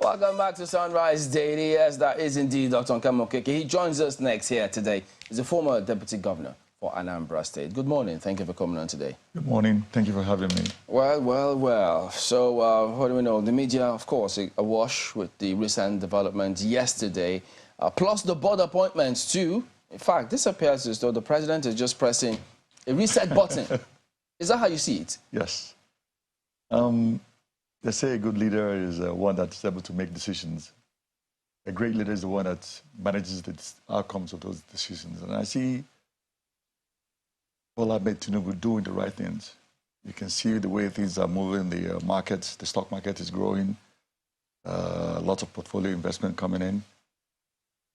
Welcome back to Sunrise Daily. Yes, that is indeed Dr. Nkemokeke. He joins us next here today. He's a former deputy governor for Anambra State. Good morning. Thank you for coming on today. Good morning. Thank you for having me. Well. So, what do we know? The media, of course, awash with the recent developments yesterday, plus the board appointments too. In fact, this appears as though the president is just pressing a reset button. Is that how you see it? Yes. They say a good leader is one that's able to make decisions. A great leader is the one that manages the outcomes of those decisions. And I see Tinubu doing the right things. You can see the way things are moving. The markets, the stock market is growing. Lots of portfolio investment coming in.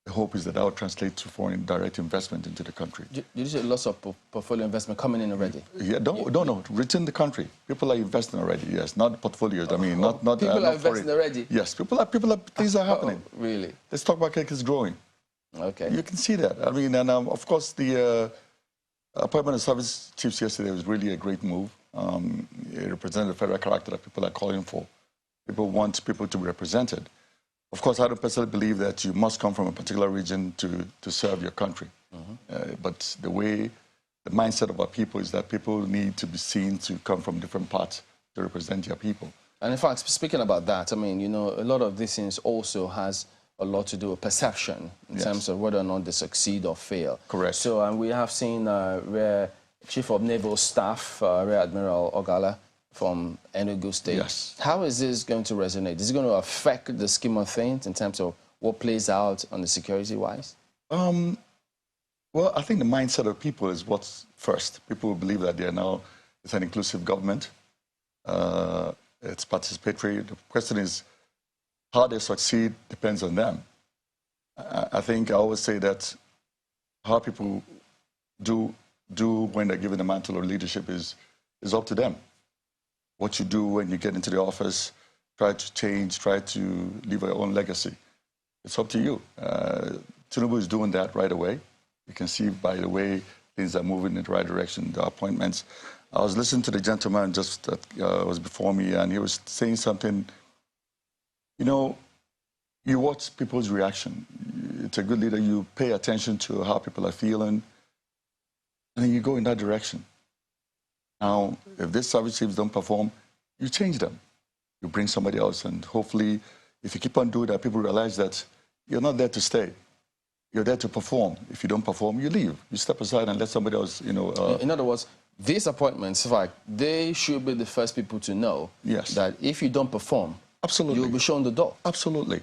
The hope is that will translate to foreign direct investment into the country. Did you say lots of portfolio investment coming in already? Yeah, no, within the country. People are investing already, yes, not portfolios. I mean, not people are investing already? Yes, things are happening. Really? The stock market is growing. Okay. You can see that. I mean, and of course, the appointment of service chiefs yesterday was really a great move. It represented the federal character that people are calling for. People want people to be represented. Of course, I don't personally believe that you must come from a particular region to serve your country. But the mindset of our people is that people need to be seen to come from different parts to represent your people. And in fact, speaking about that, I mean, you know, a lot of these things also has a lot to do with perception in terms of whether or not they succeed or fail. Correct. So, and we have seen Rear Chief of Naval Staff, Rear Admiral Ogala, from Enugu State. Yes. How is this going to resonate? Is it going to affect the scheme of things in terms of what plays out on the security-wise? Well, I think the mindset of people is what's first. People believe that it's an inclusive government. It's participatory. The question is how they succeed depends on them. I think I always say that how people do when they're given the mantle of leadership is up to them. What you do when you get into the office, try to change, try to leave your own legacy. It's up to you. Tinubu is doing that right away. You can see by the way things are moving in the right direction, the appointments. I was listening to the gentleman just that was before me, and he was saying something. You know, you watch people's reaction. It's a good leader. You pay attention to how people are feeling, and then you go in that direction. Now, if these service chiefs don't perform, you change them. You bring somebody else, and hopefully, if you keep on doing that, people realize that you're not there to stay. You're there to perform. If you don't perform, you leave. You step aside and let somebody else, you know... in other words, these appointments, in fact, they should be the first people to know that if you don't perform, you'll be shown the door. Absolutely.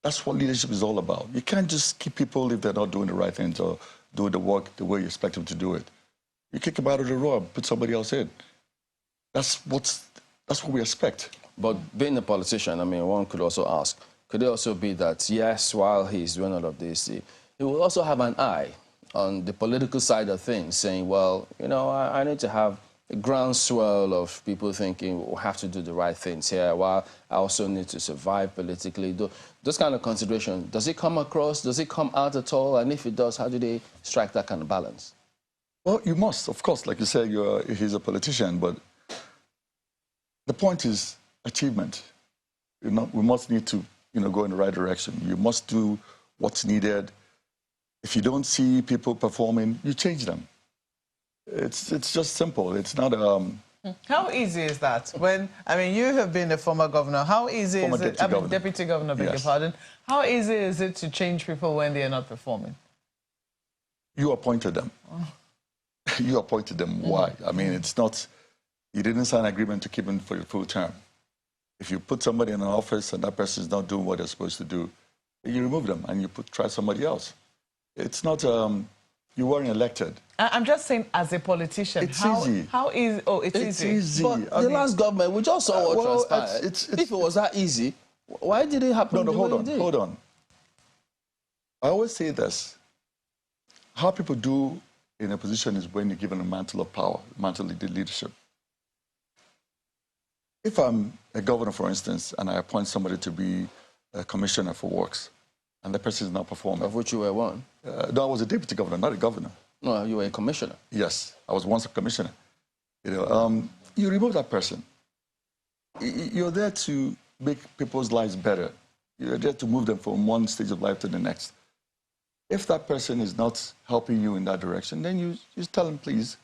That's what leadership is all about. You can't just keep people if they're not doing the right things or doing the work the way you expect them to do it. You kick them out of the row and put somebody else in. That's what we expect. But being a politician, I mean, one could also ask, could it also be that, yes, while he's doing all of this, he will also have an eye on the political side of things, saying, well, you know, I need to have a groundswell of people thinking we'll have to do the right things here, while I also need to survive politically. Those kind of considerations, does it come across? Does it come out at all? And if it does, how do they strike that kind of balance? Well, you must, of course. Like you said, he's a politician, but the point is achievement. We must need to, go in the right direction. You must do what's needed. If you don't see people performing, you change them. It's just simple. It's not How easy is that? You have been a former governor. How easy is it? Deputy governor, beg your pardon. How easy is it to change people when they are not performing? You appointed them. You appointed them. Why? I mean, it's not, you didn't sign an agreement to keep them for your full term. If you put somebody in an office and that person is not doing what they're supposed to do, you remove them and you try somebody else. It's not, you weren't elected. I'm just saying, as a politician, it's easy. How easy? Oh, it's easy. But the last government, we just saw what transpired. If it was that easy, why did it happen? No, hold on. I always say this. How people do in a position is when you're given a mantle of power, mantle of leadership. If I'm a governor, for instance, and I appoint somebody to be a commissioner for works, and the person is not performing. Of which you were one? No, I was a deputy governor, not a governor. No, you were a commissioner. Yes, I was once a commissioner. You remove that person. You're there to make people's lives better. You're there to move them from one stage of life to the next. If that person is not helping you in that direction, then you just tell them, please,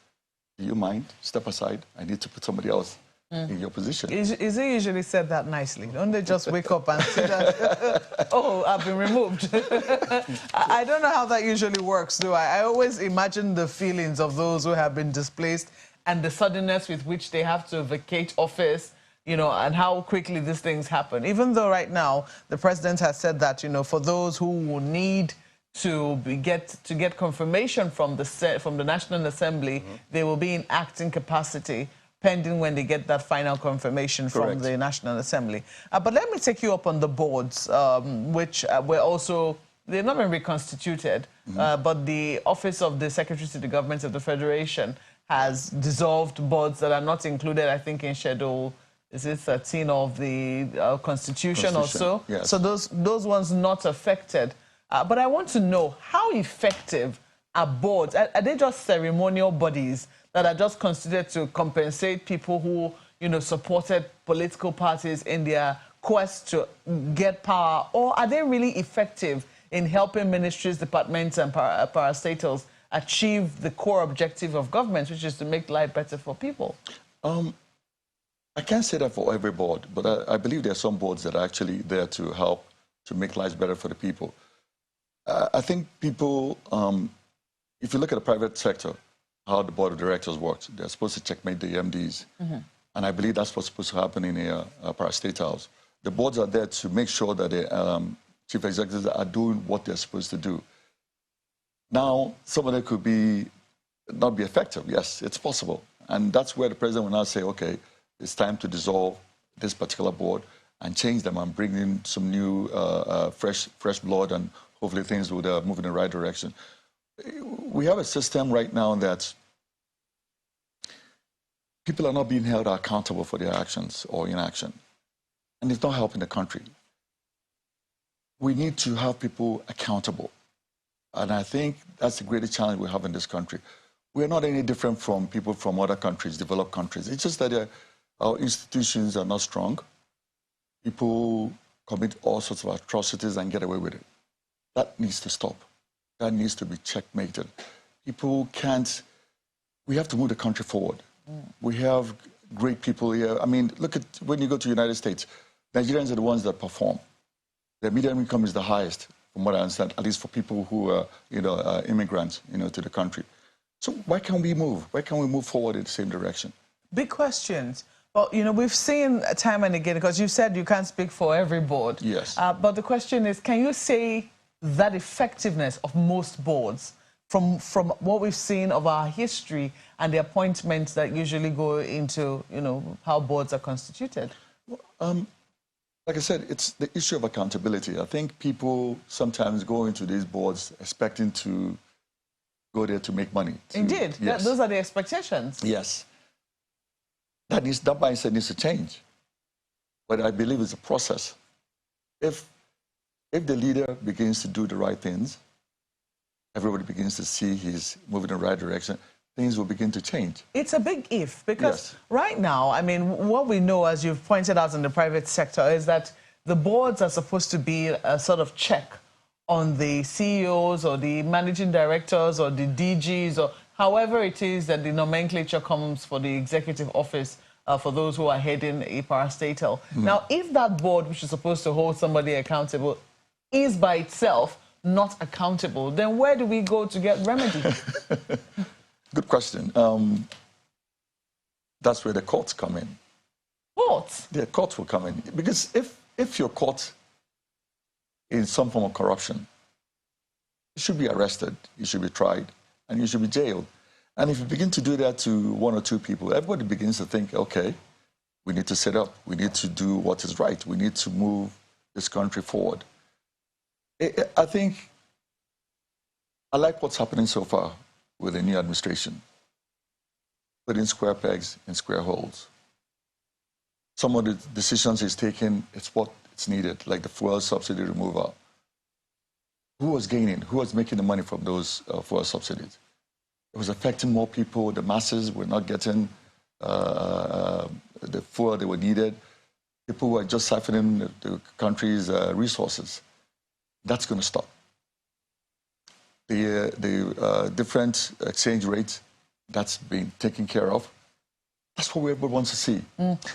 do you mind? Step aside. I need to put somebody else in your position. Is it usually said that nicely? Don't they just wake up and say that, oh, I've been removed? I don't know how that usually works, do I? I always imagine the feelings of those who have been displaced and the suddenness with which they have to vacate office, you know, and how quickly these things happen. Even though right now the president has said that, you know, for those who will need to get confirmation from the National Assembly, they will be in acting capacity, pending when they get that final confirmation from the National Assembly. But let me take you up on the boards, which were also, they've not been reconstituted, but the Office of the Secretary to the Government of the Federation has dissolved boards that are not included, I think, in Schedule, is it 13 of the Constitution or so? Yes. So those ones not affected. But I want to know, how effective are boards? Are they just ceremonial bodies that are just considered to compensate people who, you know, supported political parties in their quest to get power? Or are they really effective in helping ministries, departments, and parastatals achieve the core objective of government, which is to make life better for people? I can't say that for every board, but I believe there are some boards that are actually there to help to make lives better for the people. I think people, if you look at the private sector, how the board of directors works, they're supposed to checkmate the MDs. And I believe that's what's supposed to happen in a parastate house. The boards are there to make sure that the chief executives are doing what they're supposed to do. Now, some of them could not be effective. Yes, it's possible. And that's where the president will now say, okay, it's time to dissolve this particular board and change them and bring in some new fresh blood, and hopefully things would move in the right direction. We have a system right now that people are not being held accountable for their actions or inaction, and it's not helping the country. We need to have people accountable, and I think that's the greatest challenge we have in this country. We're not any different from people from other countries, developed countries. It's just that our institutions are not strong. People commit all sorts of atrocities and get away with it. That needs to stop. That needs to be checkmated. People can't... We have to move the country forward. We have great people here. I mean, look at when you go to the United States, Nigerians are the ones that perform. Their median income is the highest, from what I understand, at least for people who are, immigrants, to the country. So why can't we move? Why can't we move forward in the same direction? Big questions. Well, we've seen time and again, because you said you can't speak for every board. Yes. But the question is, can you say that effectiveness of most boards, from what we've seen of our history and the appointments that usually go into, how boards are constituted? Like I said, it's the issue of accountability. I think people sometimes go into these boards expecting to go there to make money. Indeed. Yes. Those are the expectations. Yes. That mindset needs to change. But I believe it's a process. If the leader begins to do the right things, everybody begins to see he's moving in the right direction, things will begin to change. It's a big if, because right now, I mean, what we know, as you've pointed out in the private sector, is that the boards are supposed to be a sort of check on the CEOs or the managing directors or the DGs or however it is that the nomenclature comes for the executive office for those who are heading a parastatal. Now, if that board, which is supposed to hold somebody accountable, is by itself not accountable, then where do we go to get remedy? Good question. That's where the courts come in. Courts? The courts will come in. Because if you're caught in some form of corruption, you should be arrested, you should be tried, and you should be jailed. And if you begin to do that to one or two people, everybody begins to think, okay, we need to set up, we need to do what is right, we need to move this country forward. I think I like what's happening so far with the new administration, putting square pegs in square holes. Some of the decisions he's taken, it's what it's needed, like the fuel subsidy removal. Who was gaining? Who was making the money from those fuel subsidies? It was affecting more people. The masses were not getting the fuel they were needed. people who are just siphoning the country's resources. That's going to stop. The different exchange rates, that's being taken care of. That's what everybody wants to see.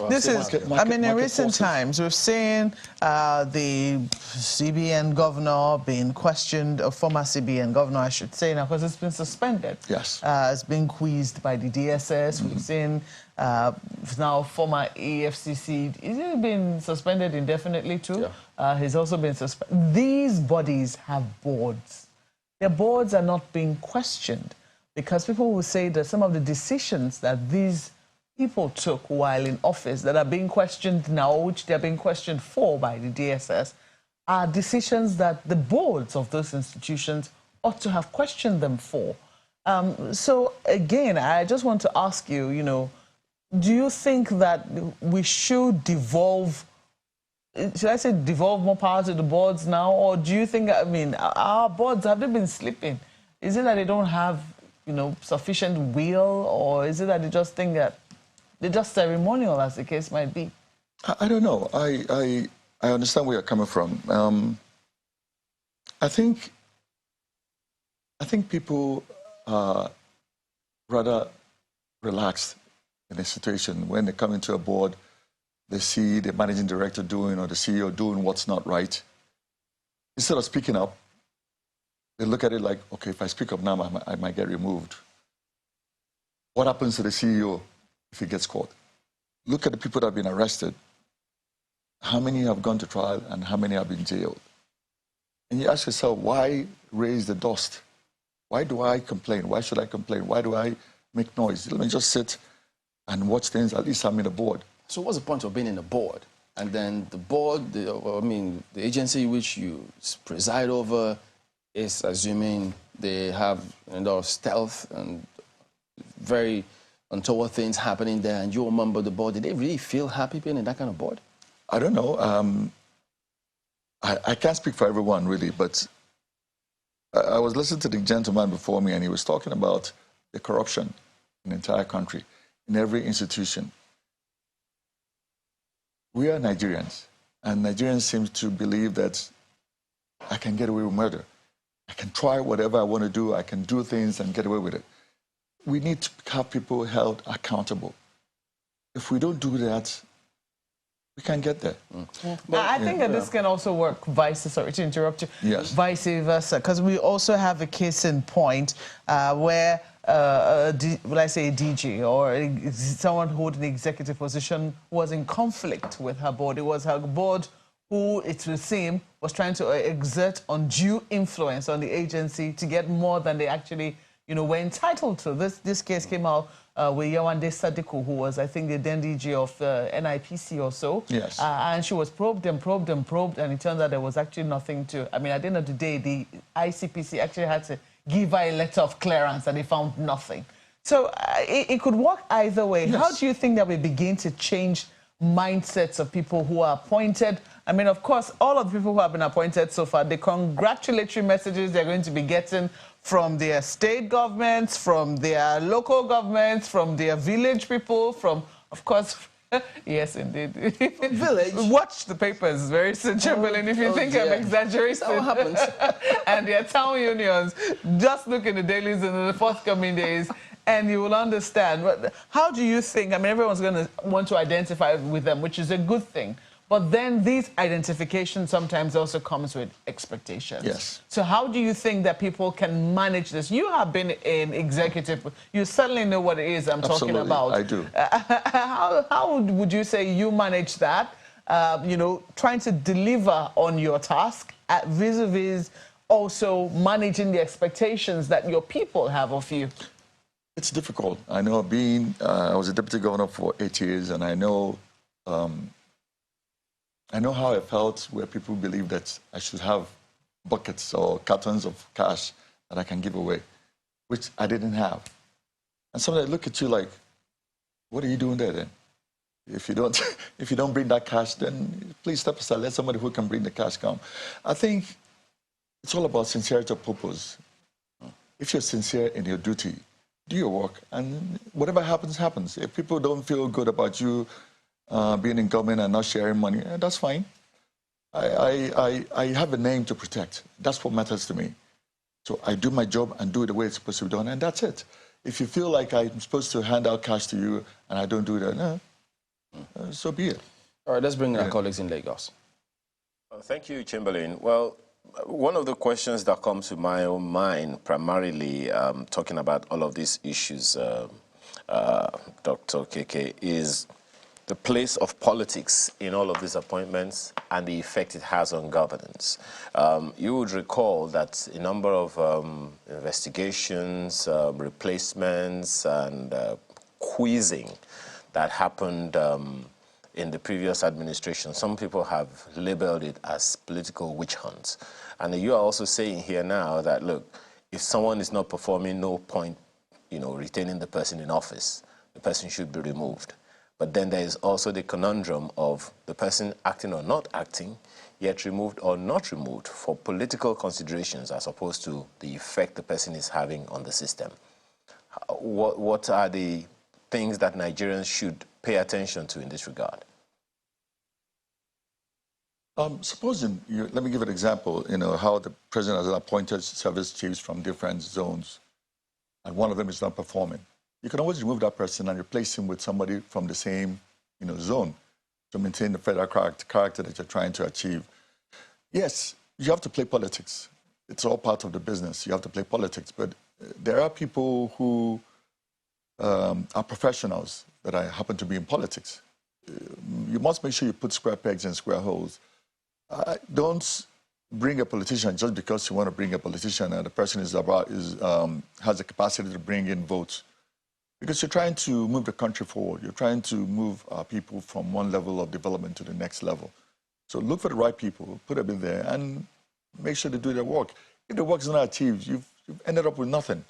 This is, I mean, in recent times, we've seen the CBN governor being questioned, a former CBN governor, I should say now, because it's been suspended. Yes. It's been quizzed by the DSS. We've seen now former EFCC, is he been suspended indefinitely too? Yeah. He's also been suspended. These bodies have boards. Their boards are not being questioned because people will say that some of the decisions that these people took while in office that are being questioned now, which they're being questioned for by the DSS, are decisions that the boards of those institutions ought to have questioned them for. So again, I just want to ask you, you know, do you think that we should devolve, should I say devolve more power to the boards now, or do you think, I mean, our boards, have they been sleeping? Is it that they don't have, you know, sufficient will, or is it that they just think that they're just ceremonial, as the case might be? I don't know. I understand where you're coming from. I think people are rather relaxed in a situation when they come into a board. They see the managing director doing or the CEO doing what's not right. Instead of speaking up, they look at it like, okay, if I speak up now, I might get removed. What happens to the CEO if he gets caught? Look at the people that have been arrested. How many have gone to trial and how many have been jailed? And you ask yourself, why raise the dust? Why do I complain? Why should I complain? Why do I make noise? Let me just sit and watch things. At least I'm in the board. So what's the point of being in the board? And then the board, the agency which you preside over is assuming they have a lot of stealth and very untoward things happening there, and you're a member of the board. Did they really feel happy being in that kind of board? I don't know. I can't speak for everyone, really, but I was listening to the gentleman before me, and he was talking about the corruption in the entire country, in every institution. We are Nigerians, and Nigerians seem to believe that I can get away with murder. I can try whatever I want to do. I can do things and get away with it. We need to have people held accountable. If we don't do that, we can't get there. But I think that this can also work sorry to interrupt you, yes, vice versa, because we also have a case in point where, will I say a DG or someone holding an executive position was in conflict with her board. It was her board who, it would seem, was trying to exert undue influence on the agency to get more than they actually, you know, were entitled to. This case came out with Yawande Sadiku, who was, I think, the then DG of NIPC or so. Yes. And she was probed and probed and probed, and it turned out there was actually nothing to... I mean, at the end of the day, the ICPC actually had to give her a letter of clearance, and they found nothing. So it could work either way. Yes. How do you think that we begin to change mindsets of people who are appointed? I mean, of course, all of the people who have been appointed so far, the congratulatory messages they're going to be getting from their state governments, from their local governments, from their village people, from, of course, yes, indeed. Village? Watch the papers, very sensible, and if you think I'm exaggerating. That's what happens. And their town unions, just look in the dailies in the forthcoming days, and you will understand. But how do you think, I mean, everyone's going to want to identify with them, which is a good thing. But then these identifications sometimes also comes with expectations. Yes. So how do you think that people can manage this? You have been in executive. You certainly know what it is I'm talking about. I do. How would you say you manage that? You know, trying to deliver on your task vis-a-vis also managing the expectations that your people have of you. It's difficult. I know I was a deputy governor for 8 years, and I know how I felt where people believe that I should have buckets or cartons of cash that I can give away, which I didn't have. And somebody look at you like, what are you doing there then? If you don't bring that cash, then please step aside. Let somebody who can bring the cash come. I think it's all about sincerity of purpose. If you're sincere in your duty, do your work, and whatever happens, happens. If people don't feel good about you being in government and not sharing money, that's fine. I have a name to protect. That's what matters to me. So I do my job and do it the way it's supposed to be done, and that's it. If you feel like I'm supposed to hand out cash to you and I don't do that, no, so be it. All right, let's bring in our colleagues in Lagos. Thank you, Chamberlain. Well, one of the questions that comes to my own mind, primarily talking about all of these issues, Dr. KK, is the place of politics in all of these appointments and the effect it has on governance. You would recall that a number of investigations, replacements, and quizzing that happened in the previous administration, some people have labeled it as political witch hunts. And you are also saying here now that, look, if someone is not performing, no point, retaining the person in office. The person should be removed. But then there is also the conundrum of the person acting or not acting, yet removed or not removed for political considerations as opposed to the effect the person is having on the system. What are the things that Nigerians should pay attention to in this regard? Supposing, let me give an example, how the president has appointed service chiefs from different zones, and one of them is not performing. You can always remove that person and replace him with somebody from the same, zone to maintain the federal character that you're trying to achieve. Yes, you have to play politics. It's all part of the business. You have to play politics, but there are people who are professionals that happen to be in politics. You must make sure you put square pegs in square holes. Don't bring a politician just because you want to bring a politician and the person has the capacity to bring in votes. Because you're trying to move the country forward. You're trying to move people from one level of development to the next level. So look for the right people, put them in there, and make sure they do their work. If the work is not achieved, you've ended up with nothing.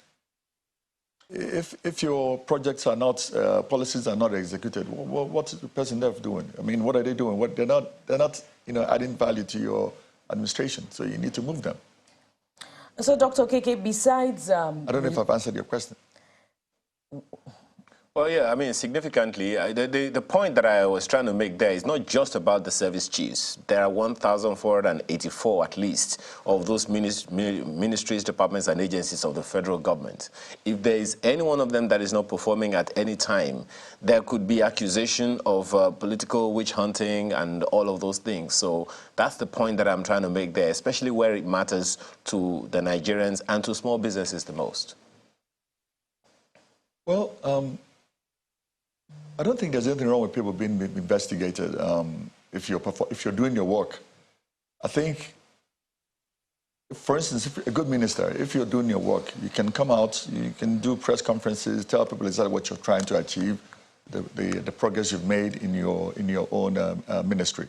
If your projects are not, policies are not executed, what's the person there doing? I mean, what are they doing? They're not adding value to your administration, so you need to move them. So, Dr. KK, besides... I don't know if I've answered your question. Well, yeah, I mean, significantly, the point that I was trying to make there is not just about the service chiefs. There are 1,484 at least of those ministries, departments, and agencies of the federal government. If there is any one of them that is not performing at any time, there could be accusation of political witch hunting and all of those things. So that's the point that I'm trying to make there, especially where it matters to the Nigerians and to small businesses the most. Well, I don't think there's anything wrong with people being investigated if you're doing your work. I think, for instance, if a good minister, if you're doing your work, you can come out, you can do press conferences, tell people exactly what you're trying to achieve, the progress you've made in your own ministry.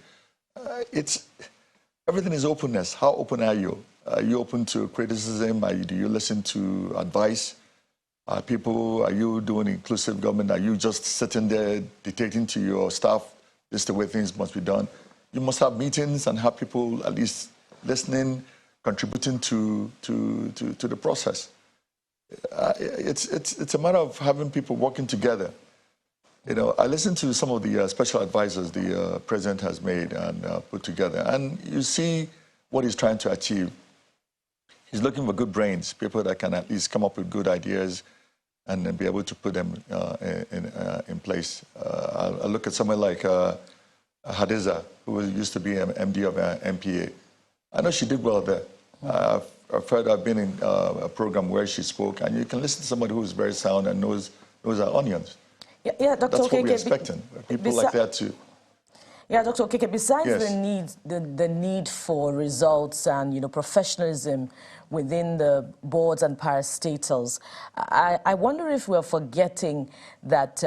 Everything is openness. How open are you? Are you open to criticism? Do you listen to advice? Are you doing inclusive government? Are you just sitting there dictating to your staff, this is the way things must be done? You must have meetings and have people at least listening, contributing to the process. It's a matter of having people working together. I listened to some of the special advisors the president has made and put together, and you see what he's trying to achieve. He's looking for good brains, people that can at least come up with good ideas and then be able to put them in place. I look at someone like Hadiza, who used to be an MD of MPA. I know she did well there. I've been in a program where she spoke, and you can listen to somebody who's very sound and knows our onions. Yeah, Dr. That's what we're expecting, people like that too. Yeah, Dr. Okeke, besides yes. the need for results and professionalism within the boards and parastatals, I wonder if we're forgetting that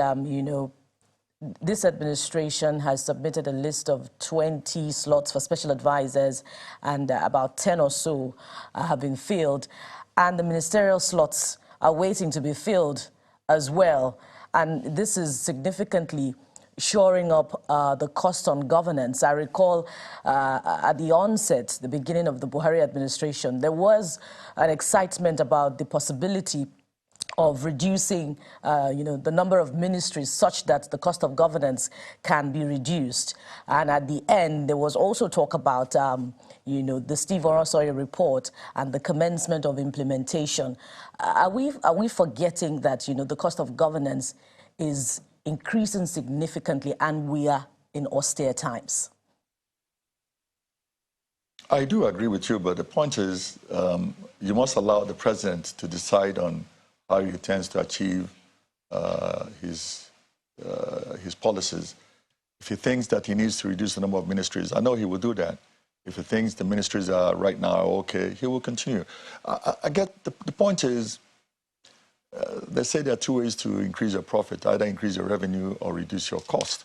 this administration has submitted a list of 20 slots for special advisors, and about 10 or so have been filled, and the ministerial slots are waiting to be filled as well, and this is significantly shoring up the cost on governance. I recall at the onset, the beginning of the Buhari administration, there was an excitement about the possibility of reducing, the number of ministries such that the cost of governance can be reduced. And at the end, there was also talk about, the Steve Orosoye report and the commencement of implementation. Are we forgetting that, the cost of governance is increasing significantly and we are in austere times? I do agree with you, but the point is you must allow the president to decide on how he intends to achieve his policies. If he thinks that he needs to reduce the number of ministries, I know he will do that. If he thinks the ministries are right now okay, he will continue. I get the point is, they say there are two ways to increase your profit, either increase your revenue or reduce your cost.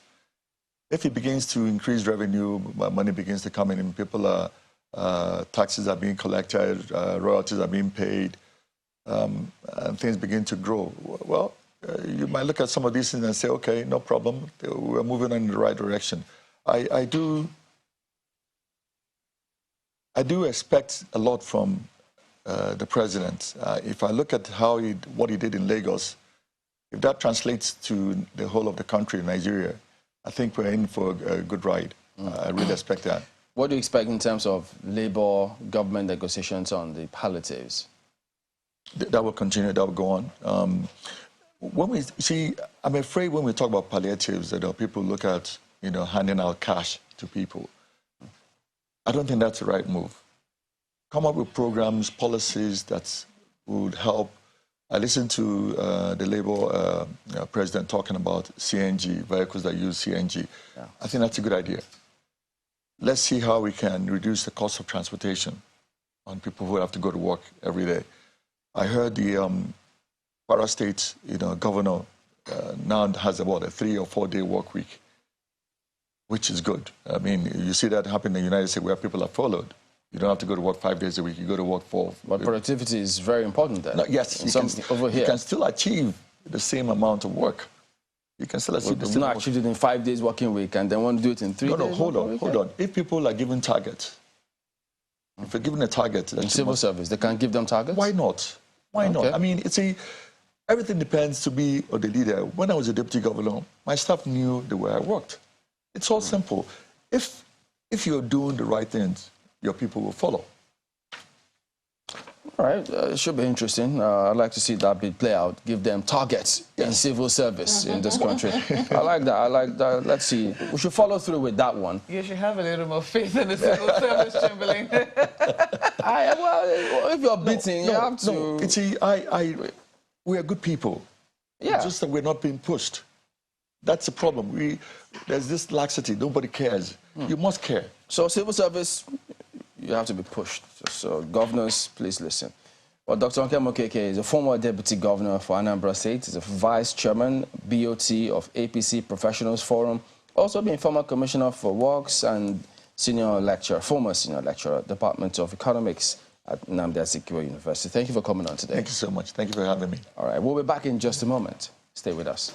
If he begins to increase revenue, money begins to come in and people are, taxes are being collected, royalties are being paid, and things begin to grow. Well, you might look at some of these things and say, okay, no problem, we're moving in the right direction. I do expect a lot from the president. If I look at what he did in Lagos, if that translates to the whole of the country, Nigeria, I think we're in for a good ride. I really expect that. What do you expect in terms of labor government negotiations on the palliatives? That will continue, that will go on. When we see, I'm afraid when we talk about palliatives, that people look at, handing out cash to people. I don't think that's the right move. Come up with programs, policies that would help. I listened to the Labour president talking about CNG, vehicles that use CNG. Yeah. I think that's a good idea. Let's see how we can reduce the cost of transportation on people who have to go to work every day. I heard the Kwara State, governor now has about a 3 or 4 day work week, which is good. I mean, you see that happen in the United States where people are followed. You don't have to go to work 5 days a week. You go to work 4. But productivity is very important there. No, yes, you can still achieve the same amount of work. You can still achieve the same amount. Not achieve it in 5 days working week and then want to do it in 3 days? No, hold on. If people are given targets, if you're given a target... In civil service, they can't give them targets? Why not? Why not? I mean, everything depends to be on the leader. When I was a deputy governor, my staff knew the way I worked. It's all simple. If you're doing the right things, your people will follow. All right, it should be interesting. I'd like to see that bit play out. Give them targets in civil service in this country. I like that. Let's see. We should follow through with that one. You should have a little more faith in the civil service, Chamberlain. Well, if you're beating, you have to... No, we are good people. Yeah. It's just that we're not being pushed. That's the problem. There's this laxity. Nobody cares. You must care. So civil service, you have to be pushed. So governors, please listen. Well, Dr. Nkem Okeke is a former deputy governor for Anambra State. He's a vice chairman, BOT of APC Professionals Forum. Also been former commissioner for works and former senior lecturer, Department of Economics at Nnamdi Azikiwe University. Thank you for coming on today. Thank you so much. Thank you for having me. All right, we'll be back in just a moment. Stay with us.